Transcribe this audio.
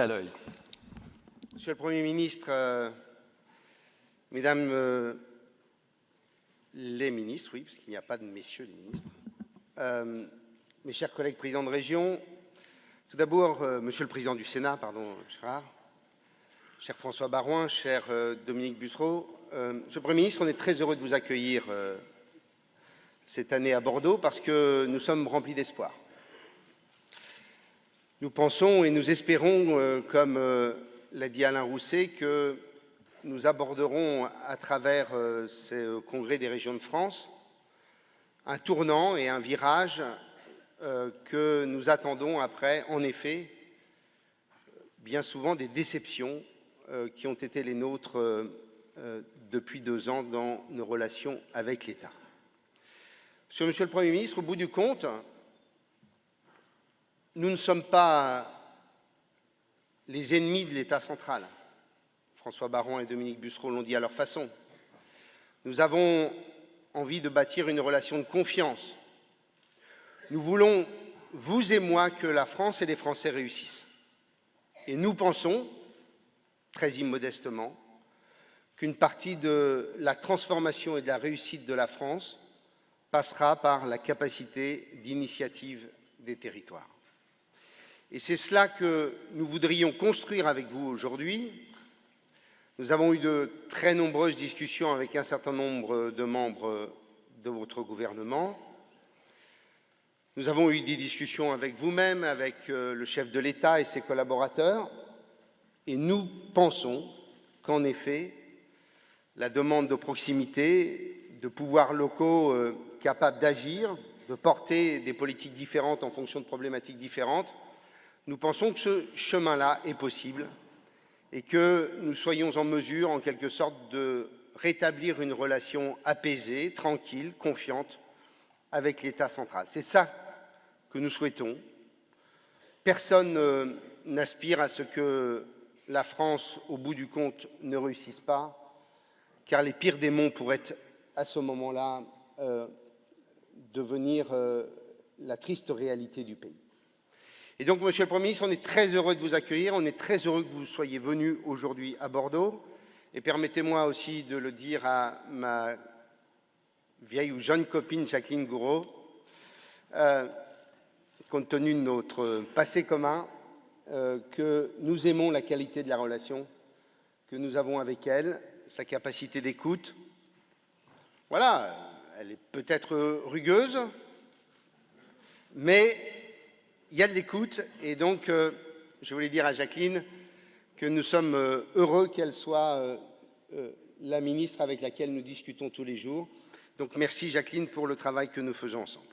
à l'œil. Monsieur le Premier ministre, Mesdames les ministres, oui, parce qu'il n'y a pas de messieurs les ministres, mes chers collègues présidents de région, tout d'abord, Monsieur le Président du Sénat, pardon, Gérard, cher François Baroin, cher Dominique Bussereau, Monsieur le Premier ministre, on est très heureux de vous accueillir cette année à Bordeaux parce que nous sommes remplis d'espoir. Nous pensons et nous espérons, comme l'a dit Alain Rousset, que nous aborderons à travers ce congrès des régions de France un tournant et un virage que nous attendons après, en effet, bien souvent des déceptions qui ont été les nôtres depuis 2 ans dans nos relations avec l'État. Monsieur le Premier ministre, au bout du compte, nous ne sommes pas les ennemis de l'État central. François Baroin et Dominique Bussereau l'ont dit à leur façon. Nous avons envie de bâtir une relation de confiance. Nous voulons, vous et moi, que la France et les Français réussissent. Et nous pensons, très immodestement, qu'une partie de la transformation et de la réussite de la France passera par la capacité d'initiative des territoires. Et c'est cela que nous voudrions construire avec vous aujourd'hui. Nous avons eu de très nombreuses discussions avec un certain nombre de membres de votre gouvernement. Nous avons eu des discussions avec vous-même, avec le chef de l'État et ses collaborateurs. Et nous pensons qu'en effet, la demande de proximité, de pouvoirs locaux capables d'agir, de porter des politiques différentes en fonction de problématiques différentes, nous pensons que ce chemin-là est possible et que nous soyons en mesure, en quelque sorte, de rétablir une relation apaisée, tranquille, confiante avec l'État central. C'est ça que nous souhaitons. Personne n'aspire à ce que la France, au bout du compte, ne réussisse pas, car les pires démons pourraient, à ce moment-là, devenir la triste réalité du pays. Et donc, Monsieur le Premier ministre, on est très heureux de vous accueillir, on est très heureux que vous soyez venu aujourd'hui à Bordeaux. Et permettez-moi aussi de le dire à ma vieille ou jeune copine Jacqueline Gouraud, compte tenu de notre passé commun, que nous aimons la qualité de la relation que nous avons avec elle, sa capacité d'écoute. Voilà, elle est peut-être rugueuse, mais il y a de l'écoute, et donc je voulais dire à Jacqueline que nous sommes heureux qu'elle soit la ministre avec laquelle nous discutons tous les jours. Donc merci Jacqueline pour le travail que nous faisons ensemble.